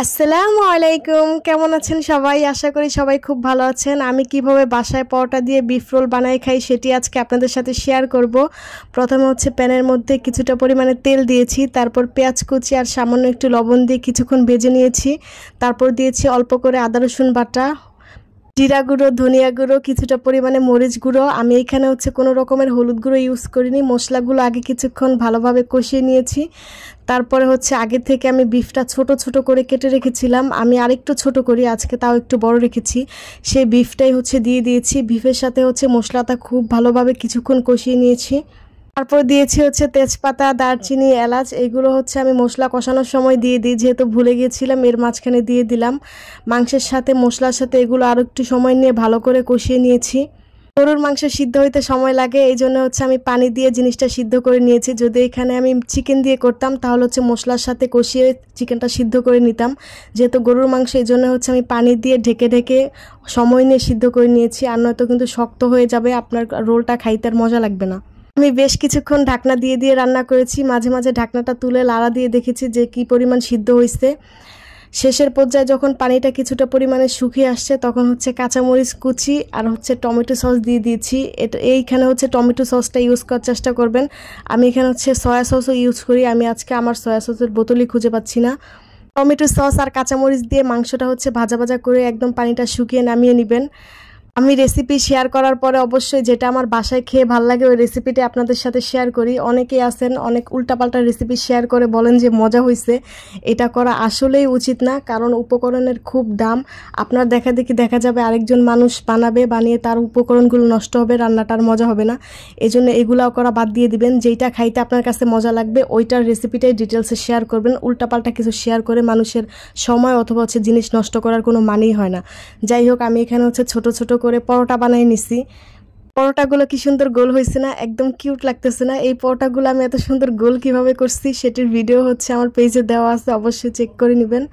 আসসালামু আলাইকুম, কেমন আছেন সবাই? আশা করি সবাই খুব ভালো আছেন। আমি কিভাবে বাসায় পরোটা দিয়ে বিফ রোল বানাই খাই সেটি আজকে আপনাদের সাথে শেয়ার করব। প্রথমে প্যানের মধ্যে কিছুটা পরিমাণে তেল দিয়েছি, তারপর পেঁয়াজ কুচি আর সামান্য একটু লবণ দিয়ে কিছুক্ষণ ভেজে নিয়েছি। তারপর দিয়েছি অল্প করে আদা রসুন বাটা, জিরা গুঁড়ো, ধনিয়া গুঁড়ো, কিছুটা পরিমাণে মরিচ গুঁড়ো। আমি এখানে কোনো রকমের হলুদ গুঁড়ো ইউজ করিনি। মশলাগুলো আগে কিছুক্ষণ ভালোভাবে কষিয়ে নিয়েছি। তারপরে আগে থেকে আমি বিফটা ছোট ছোট করে কেটে রেখেছিলাম। আমি আরেকটু ছোট করি আজকে, তাও একটু বড় রেখেছি। সেই বিফটাই দিয়ে দিয়েছি। বিফের সাথে মশলাটা খুব ভালোভাবে কিছুক্ষণ কষিয়ে নিয়েছি। তারপর দিয়েছি তেজপাতা, দারচিনি, এলাচ। এগুলো আমি মশলা কষানোর সময় দিয়ে দিই, যেহেতু ভুলে গিয়েছিলাম এর মাঝখানে দিয়ে দিলাম। মাংসের সাথে মশলার সাথে এগুলো আরও একটু সময় নিয়ে ভালো করে কষিয়ে নিয়েছি। গরুর মাংস সিদ্ধ হইতে সময় লাগে, এই জন্য আমি পানি দিয়ে জিনিসটা সিদ্ধ করে নিয়েছি। যদি এখানে আমি চিকেন দিয়ে করতাম তাহলে মশলার সাথে কষিয়ে চিকেনটা সিদ্ধ করে নিতাম। যেহেতু গরুর মাংস, এই জন্য আমি পানি দিয়ে ঢেকে ঢেকে সময় নিয়ে সিদ্ধ করে নিয়েছি। আর নয়তো কিন্তু শক্ত হয়ে যাবে, আপনার রোলটা খাইতে আর মজা লাগবে না। আমি বেশ কিছুক্ষণ ঢাকনা দিয়ে দিয়ে রান্না করেছি। মাঝে মাঝে ঢাকনাটা তুলে লাড়া দিয়ে দেখেছি যে কি পরিমাণ সিদ্ধ হয়েছে। শেষের পর্যায়ে যখন পানিটা কিছুটা পরিমাণে শুকিয়ে আসছে, তখন কাঁচামরিচ কুচি আর টমেটো সস দিয়ে দিয়েছি। এইখানে টমেটো সসটা ইউজ করার চেষ্টা করবেন। আমি এখানে সয়া সসও ইউজ করি। আমি আজকে আমার সয়া সসের বোতলই খুঁজে পাচ্ছি না। টমেটো সস আর কাঁচামরিচ দিয়ে মাংসটা ভাজা ভাজা করে একদম পানিটা শুকিয়ে নামিয়ে নেবেন। আমি রেসিপি শেয়ার করার পরে অবশ্যই যেটা আমার বাসায় খেয়ে ভালো লাগে ওই রেসিপিটা আপনাদের সাথে শেয়ার করি। অনেকেই আছেন অনেক উল্টাপাল্টা রেসিপি শেয়ার করে বলেন যে মজা হয়েছে। এটা করা আসলেই উচিত না, কারণ উপকরণের খুব দাম। আপনার দেখা যাবে আরেকজন মানুষ বানিয়ে তার উপকরণগুলো নষ্ট হবে, রান্নাটার মজা হবে না। এই জন্য এগুলাও করা বাদ দিয়ে দিবেন। যেইটা খাইতে আপনার কাছে মজা লাগবে ওইটার রেসিপিটাই ডিটেলসে শেয়ার করবেন। উল্টাপাল্টা কিছু শেয়ার করে মানুষের সময় অথবা জিনিস নষ্ট করার কোনো মানেই হয় না। যাই হোক, আমি এখানে ছোট ছোট করে পরোটা বানিয়ে নিছি। পরোটাগুলো কি সুন্দর গোল হয়েছে না? একদম কিউট লাগতেছে না? এই পরোটাগুলো আমি এত সুন্দর গোল কিভাবে করছি সেটির ভিডিও আমার পেজে দেওয়া আছে, অবশ্যই চেক করে নেবেন।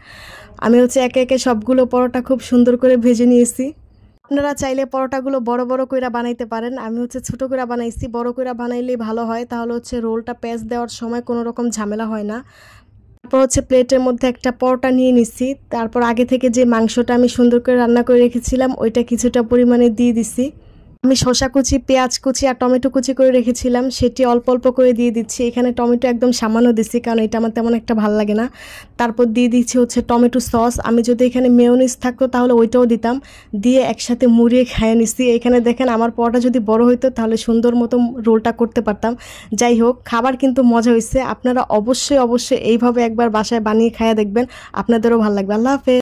আমি একে একে সবগুলো পরোটা খুব সুন্দর করে ভেজে নিয়েছি। আপনারা চাইলে পরোটাগুলো বড় বড় কইরা বানাইতে পারেন। আমি ছোট করে বানাইছি। বড় কইরা বানাইলেই ভালো হয়, তাহলে রোলটা প্যাঁচ দেওয়ার সময় কোনো রকম ঝামেলা হয় না। তারপর প্লেটের মধ্যে একটা পরোটা নিয়ে নিচ্ছি। তারপর আগে থেকে যে মাংসটা আমি সুন্দর করে রান্না করে রেখেছিলাম ওইটা কিছুটা পরিমাণে দিয়ে দিছি। আমি শসা কুচি, পেঁয়াজ কুচি আর টমেটো কুচি করে রেখেছিলাম, সেটি অল্প অল্প করে দিয়ে দিচ্ছি। এখানে টমেটো একদম সামান্য দিচ্ছি, কারণ এটা আমার তেমন একটা ভালো লাগে না। তারপর দিয়ে দিচ্ছি টমেটো সস। আমি যদি এখানে মেয়োনিজ থাকতো তাহলে ওইটাও দিতাম। দিয়ে একসাথে মুড়িয়ে খাইয়ে নিচ্ছি। এখানে দেখেন আমার পরোটা যদি বড় হইতো তাহলে সুন্দর মতো রোলটা করতে পারতাম। যাই হোক, খাবার কিন্তু মজা হয়েছে। আপনারা অবশ্যই অবশ্যই এইভাবে একবার বাসায় বানিয়ে খাইয়ে দেখবেন, আপনাদেরও ভালো লাগবে। আল্লাহ হাফেজ।